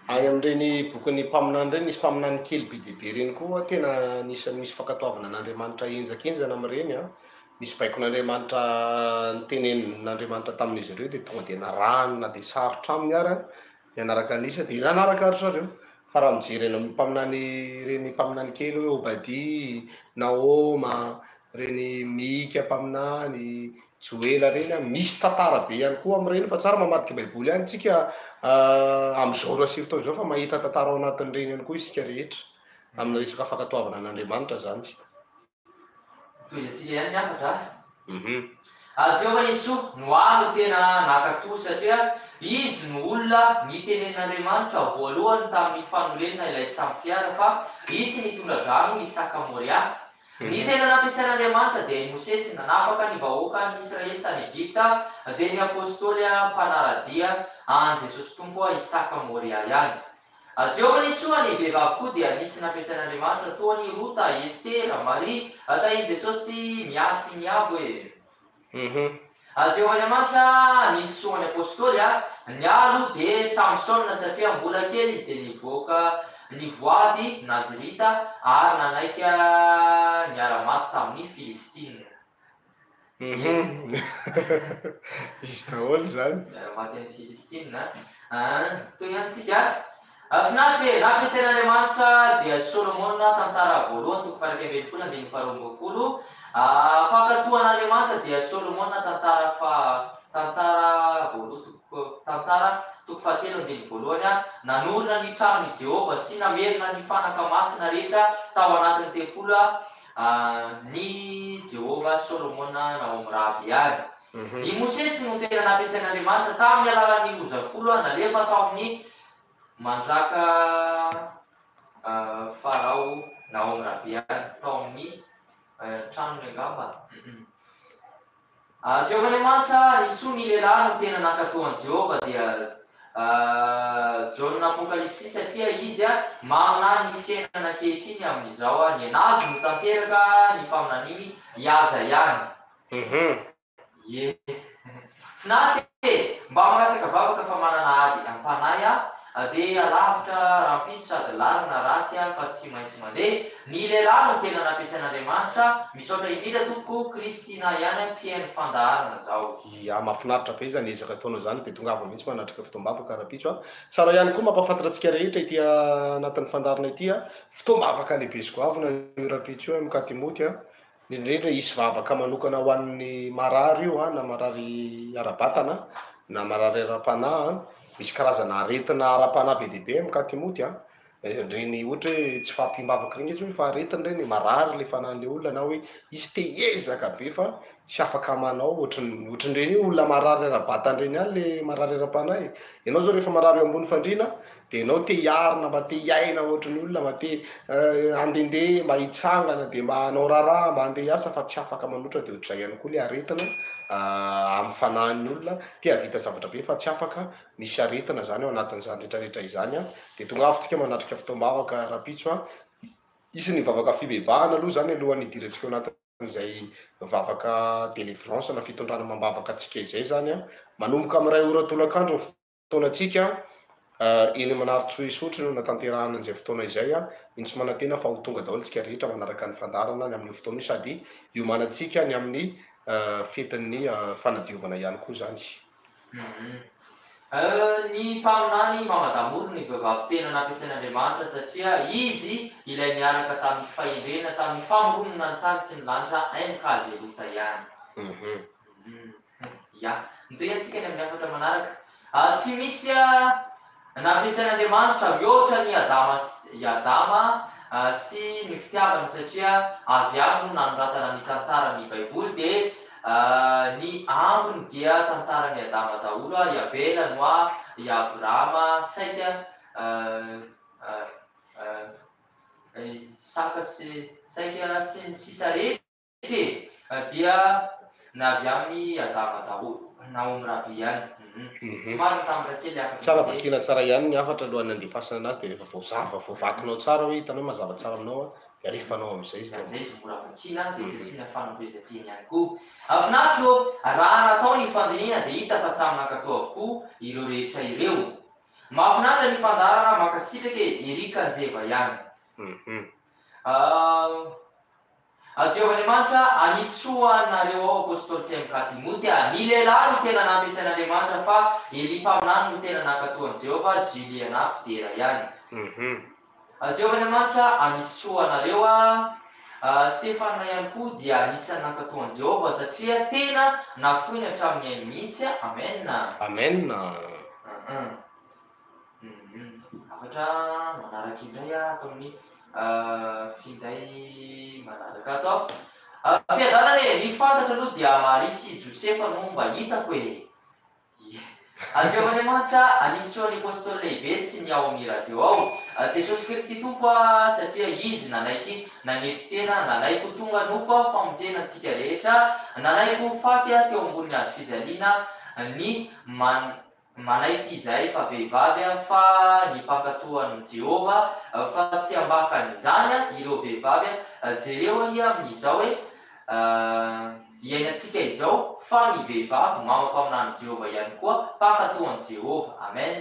Any amin'ireny bokin'ny mpaminany ireny nisy mpaminany kely be dia be ireny koa tena misy fankatoavana an'Andriamanitra enjakenzana amin'ireny a. Misy baikon'Andriamanitra nitenenin'Andriamanitra tamin'izy ireo dia tonga dia narahany na dia sarotra aminy ary nianaraka anisa dia nanaraka ary zareo. Fa raha mijery eny amin'ny mpaminany ireny mpaminany kely hoe Obadia, Naoma, ireny Mika mpaminany, Joela reny misy tantara be ihany koa amin'ireny fa tsara mamadika baiboly ihany tsika amin'izao rasy fotoana izao fa mahita tantara ao anatin'ireny ihany koa isika rehetra amin'ny resaka fankatoavana an'Andriamanitra zany. Toy ihany afatra. Jehovah Yesoa no ano tena nakatoy satria izy no olona nitenenin'Andriamanitra voalohany tamin'ny fanorenana ilay samy fiara fa isy nitondra drano Isaka Moria. Ny tena nampiasain'Andriamanitra dia i Mosesy nanafaka ny vahoaka ny Israely tany Egypta dia ny apôstôly mpanaradia an Jesosy Tompo Isaka Moria ihany. Jehovah Yesoa ny vehivavy koa dia nisy nampiasain'Andriamanitra toa ny Rota, Estera, Maria tahi Jesosy miarity miavo e. Jehovah'Andriamanitra nisy soany apôstôly ny alo dia Samsona satria mbola kely izy dia nivoaka nivoady Nazirita ary nanaika niara-maty tamin'ny Filistine. Izy daholo zany. Niara-maty amin'ny Filistine. Toy antsika finaritra hoe nampiasain'Andriamanitra dia Solomona tantara voalohany toko faha 120 andininy faha 20. Pankatoan'Andriamanitra dia Solomona tantara toko faha 3 andininy voalohany nanorina ny tranon'i Jehova sy namerina ny fanaka masina rehetra tao anatin'ny tempolo ny Jehova Solomona Naomi Rahaby ihany. I Mosesy no tena nampiasain'Andriamanitra tamin'ny alalan'ny lozafolo nalefa tao amin'ny mandraka Farao Naomi Rahaby ihany tao amin'ny tranony angamba. Jehovah'Andriamanitra nisoa ny lehilahy no tena nankatoan'i Jehova dia Jaona Apokalipsy satria izy manana ny fiainana ankehitriny amin'izao ny anazy no tanteraka ny faminaniny hihaja ihany. Finaritra mba mangataka vavaka fa manana ady ampanay dia alavitra rampiso sady larina ratsy fa tsy maintsy mandeha. Ny lehilahy no tena nampiasain'Andriamanitra misaotra indrindra tompoko Kristina ihany mpihaino fandaharana zao. Mahafinaritra be zany ezaka ataonao zany dia tonga avy mihitsy manatrika fotoam-bavaka rapitso tsara ihany koa mampafantatra antsika rehetra ity anatin'ny fandarina ity fotoam-bavaka lehibe sy goavina io rapitso mikady moty indrindra isy vavaka manokana ho an'ny marary io na marary ara-batana na marary ara-panahy misy karazana aretina ara-panahy be dia be mikady moty reny ohatra hoe tsy fahampiam-bavaka reny izy hoe fa aretina reny marary le fanahin'le olona na hoe izy te ezaka be fa tsy afaka manao ohatrin'ireny olona marary ara-batana reny ihany le marary ara-panahy. Ianao zao rehefa marary eo ambony fandriana dia ianao te hiarina mba te hiaina ohatrin'ny olona mba te handehandeha mba hitsangana dia mba hanao raharaha mba handeha hiasa fa tsy afaka manoatra dia ohatr'izay ihany koa le aretina amin'ny fanahin'ny olona te havita zavatra be fa tsy afaka misy aretina zany ao anatin'izany rehetrarehetra izany dia tonga avintsika manatrika fotoam-bavaka rapitso isan'ny vavaka fibebahana aloha zany alohan'ny hidirantsika ao anatin'izay vavaka délivrance na fitondrana mambavaka antsika izay zany manomboka amin'ny 2 ora tolakandro ny fotoanantsika eny Manaritsoa Isotry no natanterahana an'izay fotoana izay intsy manantena fa ho tonga daholo tsika rehetra manaraka ny fandarana ny amin'ny fotoana io sady iomanantsika ny amin'ny fetin'ny fanadiovana ihany koa zany. Ny mpaminany mamadamoro ny vehivavy tena nampiasain'Andriamanitra satria izy ilay miaraka tamin'ny fahendrena tamin'ny famoronana ny tany sy ny lanitra MKZLotra ihany. Nitoy antsika ny amin'ny afatra manaraka tsy misy nampiasain'Andriamanitra mihoatra ny Adama sy ny fitiavana satria avy any no nanoratana ny tantaran'ny baiboly dia ny ambiny dia tantarany Adama daholo i Abela, Noa, i Abrahama, saika saka saika sy ny sisa rehetra dia navy amin'ny Adama daholo na omirabe ihany. Somary mitambatra kely afaka. Tsara vakina tsara ihany ny afatra alohan'ny andefasana anazy dia rehefa voazava voavakinao tsara hoe hitanao mazava tsara aminao dia alefanao amin'izay izy. Izay izy mora vakina dia zasiana fanovezan-teny ihany koa. Finaritra raha natao ny fandiniana dia hita fa samy nankatao avokoa ireo rehetra ireo. Mahafinaritra ny fandarana makasitraka Erika Anjeva ihany. Jehovahandriamanitra anisoanareo ao apôstôly sy MK Timoty ny lehilahy no tena nampiasain'Andriamanitra fa Eli mpaminany no tena nankatoan'i Jehova, Julien Pidera ihany. Jehovahandriamanitra anisoanareo Stefana ihany koa dia anisan'ny nankatoan'i Jehova satria tena nafoiny hatramin'ny ainy mihitsy. Amen. Amen. Afatra manaraka indray atao amin'ny finday manaraka atao. Fiadanany ny fantatra aloha dia Marisy Josefa no mba hitako hoe Jehovahandriamanitra anisoan'ny apôstôly lehibe sy ny ao amin'ny radio ao Jesosy Kristy Tompo satria izy nanaiky nanetry tena, nanaiko tonga nofo famonjena antsika rehetra, nanaiko faty teo ambony hazo fijaliana ny manaiky izay fa vehivavy fa ny mpankatoan'i Jehova fa tsy ambakan'izany ireo vehivavy jereo amin'izao hoe iainantsika izao fa ny vehivavy mamampaminany Jehova ihany koa mpankatoan'i Jehova. Amen.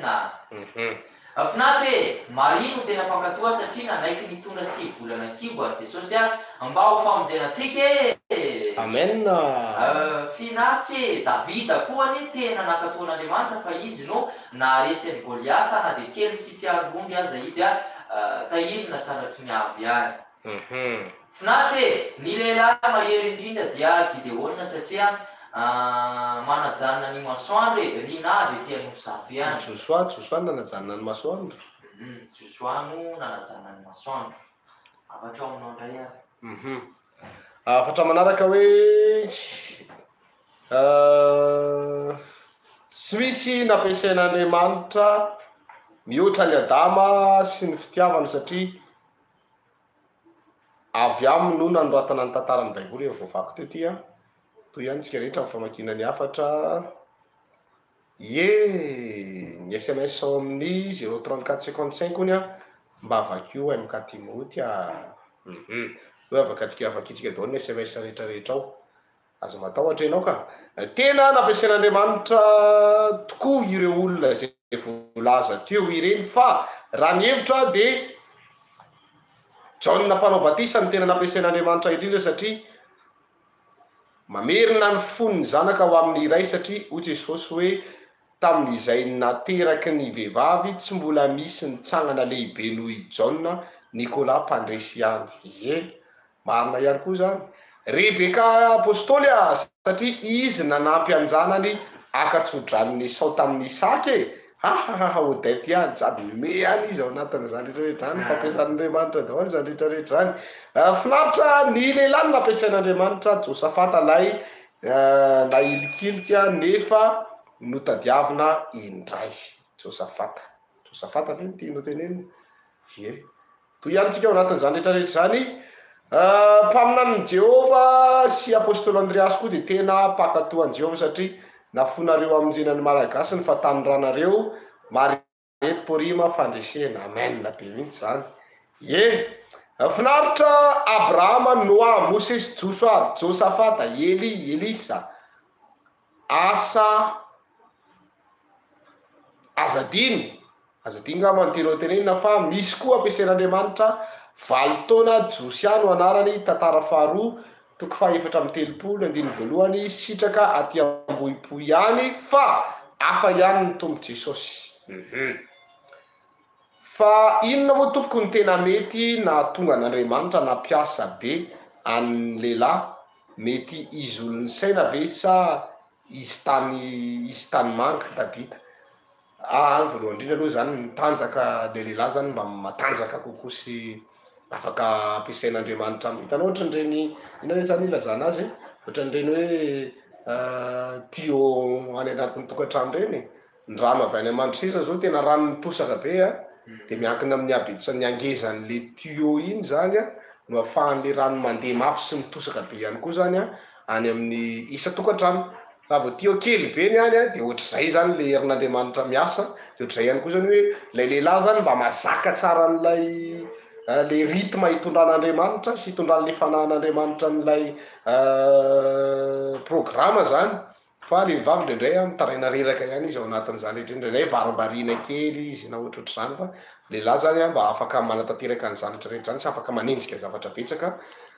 Finaritra Maria no tena mpankatoa satria nanaiky nitondra 7 volana kibo Jesosy mba ho famonjenantsika. Amen. Finaritra Davida koa ny tena nankatoan'Andriamanitra fa izy no naharesan'ny Goliata na dia kely sy mpiarongony aza izy tahirina sanatry ny avy ihany. Finaritra ny lehilahy mahery indrindra dia Gideona satria manajanona ny masoandro rinavy etỳ Anosizato ihany. Josoa nanajanona ny masoandro. Josoa no nanajanona ny masoandro. Afatra ao aminao indray ary. Afatra manaraka hoe tsy misy nampiasain'Andriamanitra mihoatra ny Adama sy ny fitiavana satria avy aminy no nanoratana ny tantaran'ny Baiboly efa voavaky teo ty toy ihany tsika rehetra amin'ny famakiana ny afatra. Ny SMS ao amin'ny 03455 ony mba avakio MK Timoty hoe afaka avakitsika daholo ny SMS rehetrarehetra ao azo matahotra ianao ka tena nampiasain'Andriamanitra tokoa ireo olona zay voalaza teo ireny fa raha ny hevitra dia John mpanao batisa ny tena nampiasain'Andriamanitra indrindra satria mamerina ny fon'ny zanaka ho amin'ny iray satria o Jesosy hoe tamin'izay nateraky ny vehivavy tsy mbola misy ny tsangana lehibe noho i John Nicolas mpandresy ihany. Marina ihany koa zany Rebeka apôstôly satria izy nanampy anjanany akatsodran'ny sao tamin'ny Isaka Odety ihany sady mime ihany izy ao anatin'izany rehetrarehetra zany fampiasan'Andriamanitra daholo zany rehetrarehetra zany. Finaritra ny lehilahy nampiasain'Andriamanitra Josafata lay na ilikilika nefa notadiavina indray. Josafata ve ty no teneny toy ihany tsika ao anatin'izany rehetrarehetra zany. Mpaminany Jehova sy apôstôly Andreasy koa dia tena mpankatoan'i Jehova satria nafonareo amin'jenany malagasy ny fatanindranareo marety porima fandresena. Amen be mihitsy zany. Finaritra Abrahama, Noa, Mosesy, Josoa, Josafata, Eli, Elisa, Asa, Azadiny ngamba ny tena tenenina fa misy koa ampiasain'Andriamanitra 7 taona Josiano anarany tantara faharoa 730 sitraka aty Ambohipo ihany fa afa ihany ny tombo Jesosy. Fa inona moa tompoko ny tena mety na tonga n'Andriamanitra nampiasa be an'ny lehilahy mety izy olon'ny saina ve sa izy tany manga tabita voalohany indrindra aloha zany mitanjaka le lehilahy zany mba matanjaka kokoa sy afaka ampiasain'Andriamanitra hitanao ohatran'ireny inona zany ilazana azy ohatran'ireny hoe tio any anatin'ny tokantrano reny ny rano avy any Amandro sisa zao tena rano mitosaka be a de miankina amin'ny habetsan'ny angezan'le tuyau iny zany a no ahafahan'le rano mandeha mafy sy mitosaka be ihany koa zany a any amin'ny isa tokantrano raha vao tuyau kely be ny any a de ohatr'izay zany le herin'Andriamanitra miasa de ohatr'izay ihany koa zany hoe lay lehilahy zany mba mazaka tsara n'lay le rythme hitondran'Andriamanitra sy hitondran'le fanahin'Andriamanitra n'lay programme zany fa le vavy ndraindray a mitaraina reraka ihany izy ao anatin'izany ndraindray varimbarina kely izy na ohatrohatr'izany fa lehilahy zany a mba afaka manatanteraka ny zanatra rehetra zany sy afaka manenjika zavatra betsaka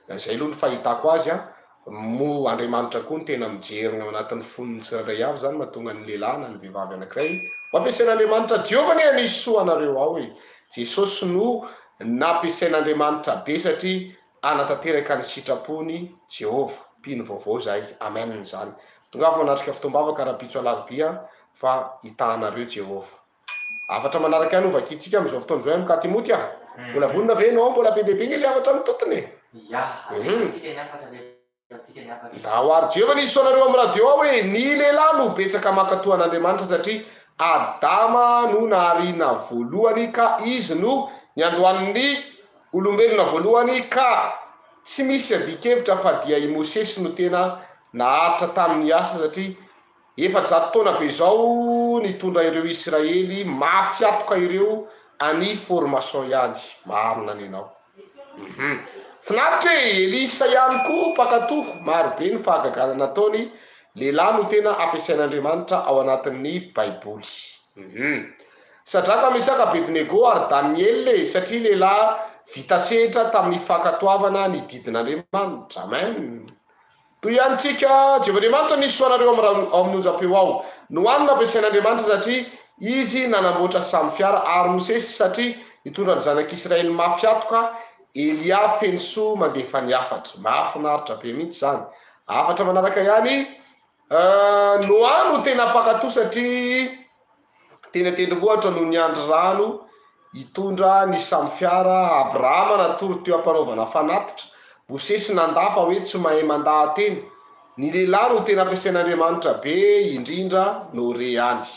zay aloha ny fahitako azy a mo Andriamanitra koa ny tena mijerina ao anatin'ny foniny tsirairay avy zany mahatonga ny lehilahy na ny vehivavy anankiray mampiasain'Andriamanitra Jehovah ne anisy soa anareo ao e Jesosy no nampiasain'Andriamanitra be satria anatanteraka ny sitrapony Jehovah mpino vaovao zay amen zany tongava manatrika fitombavaka raha-pitso alarobia fa itahanareo Jehovah afatra manaraka any ovakitsika am'izao fotoana zao am'ka Timoty a mbola vonona ve nao mbola be deabe le afatra mitotony da hoary Jehovah nisy soanareo amin'ny radio ao hoe ny lehilahy no betsaka makatoan'Andriamanitra satria Adama no naharina voalohany ka izy no niandohan'ny olombelona voalohany ka tsy misy abikevitra fa dia i Mosesy no tena naharitra tamin'ny asa satria efa-jato taona be zao nitondra ireo Israely mafiatoka ireo any formation ihany marina nenao finaritra Elisa ihany koa mpakato maro be ny fahagagana nataony lehilahy no tena ampiasain'Andriamanitra ao anatin'ny baiboly sadraka misaka Abednego ary Daniel satria lehilahy vita sehatra tamin'ny fankatoavana ny didin'Andriamanitra amen toy ihany tsika Jehovah-Andriamanitra nisy soanareo amin'ny onjam-peo ao no any nampiasain'Andriamanitra satria izy nanamboatra samy fiara ary Mosesy satria nitondra ny zanak'Israely mafiatoka Elia fenso mandefa ny afatra mahafinaritra be mihitsy zany afatra manaraka ihany Noa no tena mpakato satria tena tendrombohitra no niandry rano hitondra ny samy fiara Abrahama natory teo ampanaovana fanatitra Mosesy nandafa hoe tsy mahay mandaha teny ny lehilahy no tena ampiasain'Andriamanitra be indrindra Nore any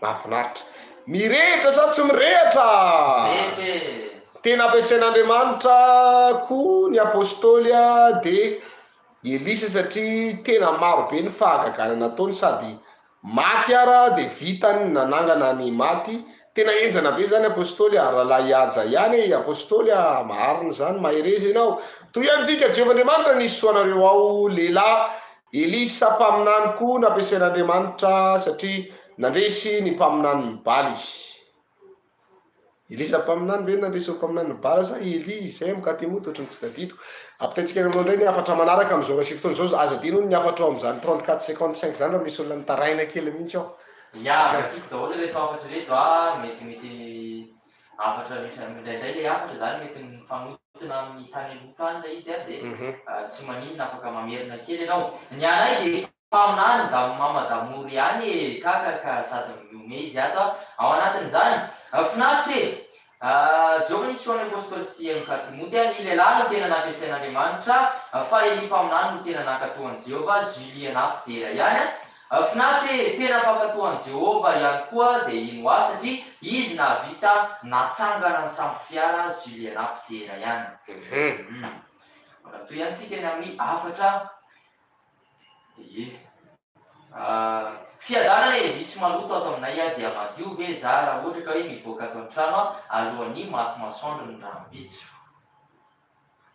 mahafinaritra mirehitra sa tsy mirehitra tena ampiasain'Andriamanitra koa ny apôstôly de Elisa satria tena maro be ny fahagagana nataony sady maty ara de vitany nanangana ny maty tena enjana be zany apôstôly ary raha hiaja ihany apôstôly marina zany maherezy ianao toy ihany tsika Jehovah-Andriamanitra nisy soanareo ao lehilahy Elisa mpaminany koa nampiasain'Andriamanitra satria nandresy ny mpaminany mibaly Elisa mpaminany ve nandresy mpaminany mibaly sa Eli zay am'ka Timoty ohatrany tsy tadidiko apitaitsika aminao ndray ny afatra manaraka am'izao rasy fotoana zao aza dino ny afatra ao am'izany 34-55 zany raha misy olona mitaraina kely mihitsy ao tiako daholo reto afatra reto mety afatra misy indraindray le afatra zany mety mifanotona amin'ny tany aloha tany izy de tsy maninona afaka mamerina kely ianao ny anay de mpaminany da mamadamory ihany kakaka sady miome izy ato ao anatin'izany finaritra Jehovah nisy soan'ny apôstôly sy am'ka Timoty ny lehilahy no tena nampiasain'Andriamanitra fa Eli mpaminany no tena nankatoan'i Jehovah Julie nampidera ihany finaritra tena mpakatoan'i Jehovah ihany koa de ino azy satria izy nahavita natsangana ny samby fiara Julie nampidera ihany toy ihany tsika ny amin'ny afatra fiadanana misy maloto ato aminay dia madio ve za raha ohatra ka hoe mivoaka ato an-trano alohan'ny maty masoandro ny rambitso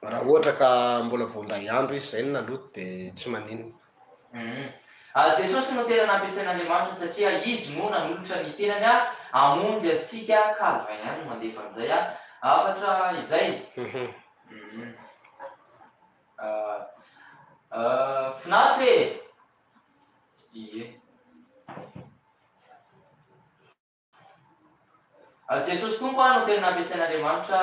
raha ohatra ka mbola voandray andro izy zay ny naloto de tsy maninona Jesosy no tena nampiasain'Andriamanitra satria izy no nanolotra ny tenany amonjy atsika kalva ihany mandefa an'izay afatra izay finaritra Jesosy tompo no tena nampiasain'Andriamanitra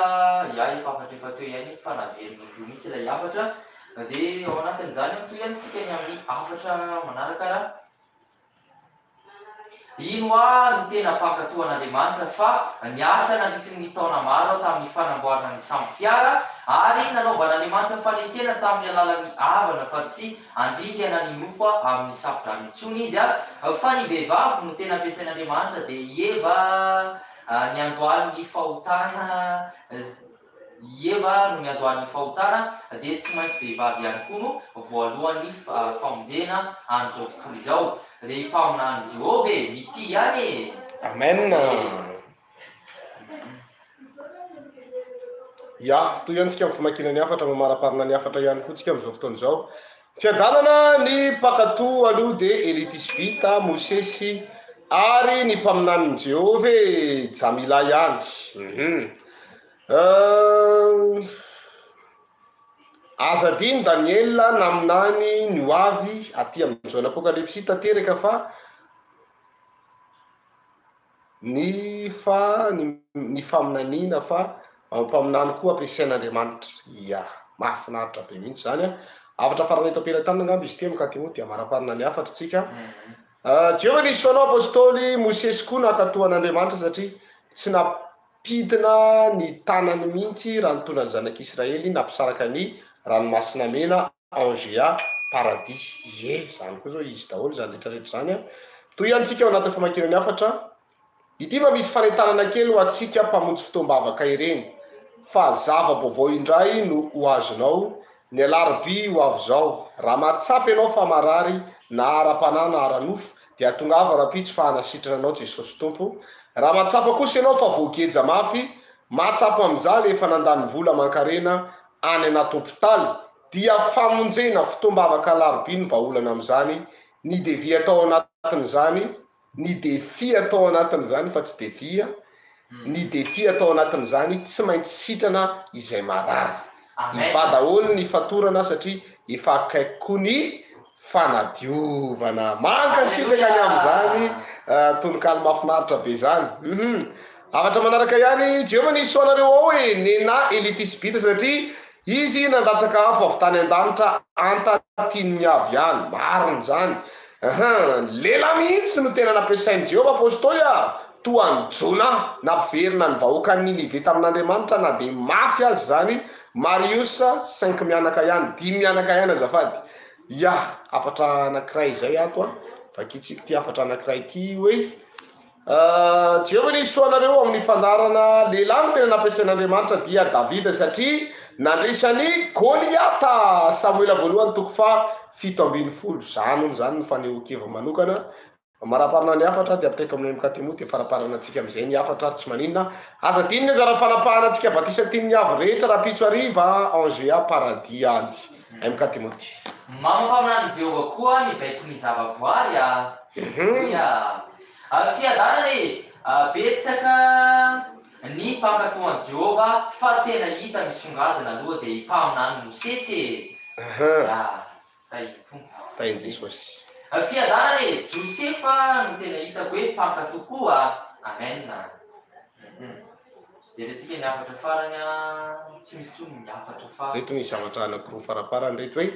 efa afatra efa teo ihany fa naveriny indro mihitsy ilay afatra de ao anatin'izany toy ihany tsika ny amin'ny afatra manaraka ino no tena mpankatoan'Andriamanitra fa niaritra nandritry ny taona maro tamin'ny fanamboarana ny samby fiara ary nanaovan'Andriamanitra fanekena tamin'ny alalan'ny avana fa tsy andrikana ny nofo amin'ny safotra mitsony izy fa ny vehivavy no tena ampiasain'Andriamanitra dia ieva ny andohalin'ny fahotana ieva no miandohan'ny fahotana dia tsy maintsy vehivavy ihany koa no voalohan'ny famonjena an'izao tontolo izao dia mpaminany Jehova mity ihany e. Amen. Ya, toy ihany tsika amin'ny famakiana ny hafatra mamaraparina ny hafatra ihany koa tsika amin'izao fotoana izao. Fiadanana ny mpakatoa aloha dia Elitisbita, Mosesy ary ny mpaminany Jehova Jamila ihany. Azadiny Daniela naminany ny hoavy aty amin'izao Apokalipsy tanteraka fa ny faminaniana fa mpaminany koa ampiasain'Andriamanitra. Ya, mahafinaritra be mihitsy zany. Afatra farany eto am-pelantanana angamba izy ity amin'ny Timoty amaraparina ny hafatra tsika. Jehova nisy soanao apôstôly Mosesy koa nakatoan'Andriamanitra satria tsy napidina ny tanany mihitsy raha nitondra ny zanak'Israely nampisaraka ny ranomasina mena Angea paradis. Ye, zany koa zao izy daholo zany rehetrarehetra zany. Toy ihany tsika ao anatin'ny famakiana ny hafatra. Ity mba misy fanentanana kely ho atsika mpamonjy fotoam-bavaka ireny fa zava-baovao indray no ho azonao ny alarobia ho avy zao. Raha mahatsapy ianao fa marary na ara-panahy na ara-nofo dia tongava rapitso fa hanasitrana anao Jesosy Tompo. Raha mahatsapa kosa ianao fa voakeja mafy, mahatsapa amin'izany efa nandany vola aman-karena any anaty hôpitaly dia famonjena fotoam-bavaka alarobia ny vahaolana amin'izany. Ny devi atao anatin'izany, ny defi atao anatin'izany fa tsy devia, ny defi atao anatin'izany tsy maintsy sitrana izay marary. Iva daholo ny fatorana satria efa akaiko ny fanadiovana. Manka sitraka ny amin'izany tononkalo mahafinaritra be zany. Afatra manaraka ihany Jehova nisy soanareo ao nena Elitisbita satria izy nandatsaka afo avy tany an-danitra antatiny ny avy ihany. Mariny zany. Lela mihitsy no tena nampiasain'i Jehova apôstôly toa ny Jona nampiverina ny vahoakany Ninive tamin'Andriamanitra na dia mafy azy zany. Marius 5 mianaka ihany, 10 mianaka ihany azafady. Ya, afatra anankiray izay ato fakitsika ty afatra anankiray ty hoe Jehova nisy soanareo amin'ny fandarana lehilahy no tena nampiasain'Andriamanitra dia Davida satria nandrisany Goliata. Samuela voalohany 7:70 zany zany ny fanehoan-kevitra manokana. Maraparina ny hafatra dia apiteko amin'ny Timoty faraparana antsika amin'izay ny hafatra ary tsy maninona. Aza diny ny anjara fanapahana antsika batisa tiany avy rehetra raha pitso ariva Angea paradis any. Timoty. Mampaminany Jehova koa ny baikon'ny zavaboary fiadanany betsaka ny mpankatoan'i Jehova fa tena hita misongadina aloha dia mpaminany Mosesy. Tainy Jesosy. Fiadanany Josefa no tena hitako hoe mpankatò koa. Amen. Jerentsika ny hafatra farany tsy misy tsony ny hafatra farany. Reto misy zavatra anankiroa faraparany reto hoe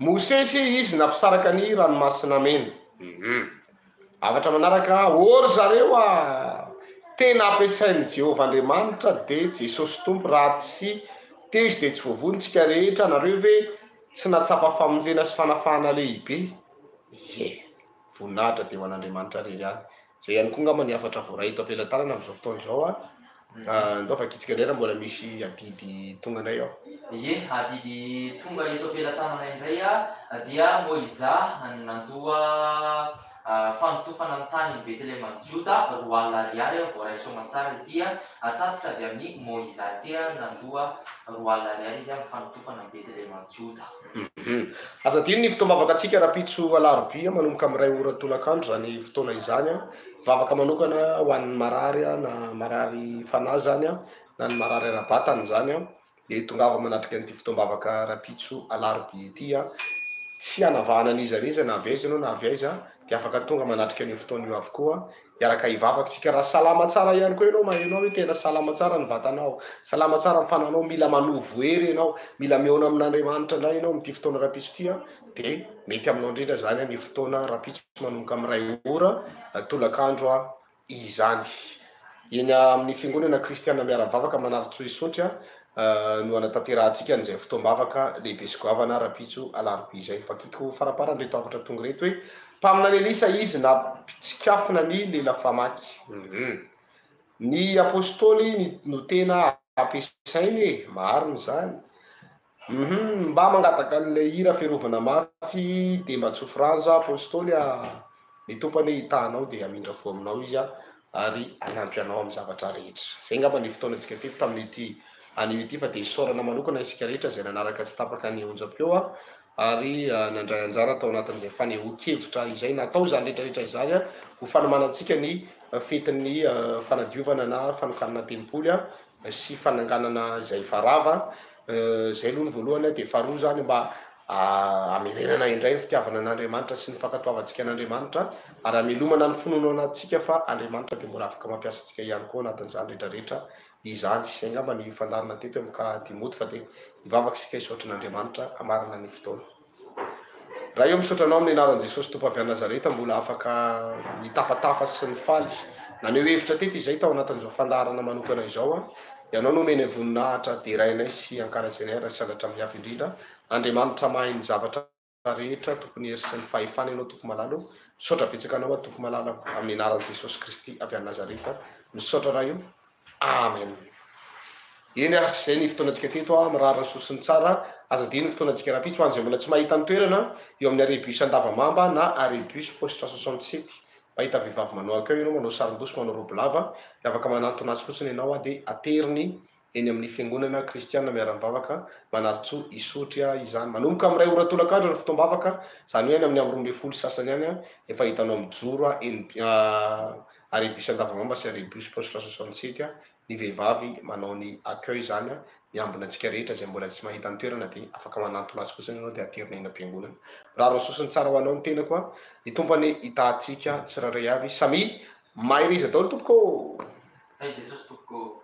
Mosesy izy nampisaraka ny ranomasina mena. Afatra manaraka ory zareo tena ampiasain'i Jehova Andriamanitra dia Jesosy Tompo raha tsy teo izy dia tsy voavonitsika rehetra nareo ve tsy natsapa famonjena sy fanafahana lehibe. Ye, voninahitra dia ho an'Andriamanitra rery ihany. Zay ihany koa ngamba ny hafatra voaray eto am-pelantanana amin'izao fotoana izao ndao fakitsika lera mbola misy adidy tonga anay ao. Ye, adidy tonga eto am-pelantanana indray dia Moiza nandoa fanotofana ny tany ny Betlehema Juda 2 ariary voaray soamantsara dia atatika dia amin'ny Moiza tia nandoa 2 ariary izy amin'ny fanotofana ny Betlehema Juda. Aza dino ny fotoam-bavaka atsika rapitso alarobia manomboka amin'ray ora tolakandro zany fotoana izany vavaka manokana ho an'ny marary na marary fanahy zany na ny marary arabatany zany dia tongava manatrika an'ity fotoam-bavaka rapitso alarobia ity tsy anavahana an'iza na avy aiza anao na avy aiza dia afaka tonga manatrika an'io fotoana io avokoa iaraka hivavakantsika raha salama tsara ihany koa ianao mahainao hoe tena salama tsara ny vatanao salama tsara ny fananao mila manovo hery ianao mila mihaona amin'Andriamanitra indray ianao amin'ity fotoana rapitso ity dia mety aminao indrindra zany ny fotoana rapitso manomboka amin'ny ray ora tolakandro izany eny amin'ny fiangonana kristiana miara-bavaka manaritso isotry no anatanterantsika n'izay fotoam-bavaka lehibe sy goavana rapitso alarobia izay fakiko faraparany reto avatra tonga reto hoe mpamina lelisa izy na tsikafina ny lela famaky ny apôstôly no tena ampiasainy marina zany mba mangataka an'ilay hira fiarovana mafy dia mba tsofranja apôstôly ny tompany hitanao dia amindra fo aminao izy ary anampy anao amin'ny zavatra rehetra zay ngamba ny fotoana antsika teto tamin'ity anio ity fa dia isorana manokana isika rehetra zay nanaraka tsy tapaka ny onjam-peo ary nandray anjara tao anatin'izay fanehoan-kevitra izay natao zany rehetrarehetra izany ho fanomanantsika ny fetin'ny fanadiovana na fanokanana tempoly sy fananganana zay farava zay aloha ny voalohany dia faharoa zany mba amerenana indray ny fitiavana an'Andriamanitra sy ny fankatoavantsika an'Andriamanitra ary amelomana ny finoana anatsika fa Andriamanitra dia mbola afaka mampiasa antsika ihany koa anatin'izany rehetrarehetra izany zay ngamba ny fandarina teto amin'ka Timoty fa dia hivavaka isika hisaotra n'Andriamanitra amarana ny fotoana raha eo misotranao amin'ny anaran'i Jesosy Tompo avy Nazareta mbola afaka mitafatafa sy ny faly naneho hevitra teto izay tao anatin'izao fandarana manokana izao ianao no omeny voninahitra derainay sy ankarazanay raha sanatra amin'ny hafa indrindra Andriamanitra mahay ny zavatra rehetra tokony ery sy ny fahefana ianao toko malalo misaotra betsaka anao toko malalako amin'ny anaran'i Jesosy Kristy avy Nazareta misaotra raha io amen eny zay ny fotoanantsika teto mirarina sosiny tsara aza-dino ny fotoanantsika rapitso hoan'izay mbola tsy mahita ny toerana eo amin'ny arébus andavamamba na arébus postre 67 mahita vehivavy manoaka eo ianao manao saron-doso manao robe lava dia afaka manantona azy fotsiny ianao dia ateriny eny amin'ny fiangonana kristiana miara-bavaka manaritso isotry izany manomboka amin'ny ray ora tolakandro ny fotoam-bavaka zany hoe eny amin'ny amby 12 sasany any efa hitanao mijoro eny arébus andavamamba sy arébus postre 67 ny vehivavy manao ny accueil zany miambina antsika rehetra zay mbola tsy mahita ny toerana dia afaka manantona azy fotsiny ianao dia aterina eny am-piangonana rariny sosiny tsara ho anao ny tena koa ny tompany hitantsika tsiraray avy samy mahiry izy daholo tompoko Jesosy tompoko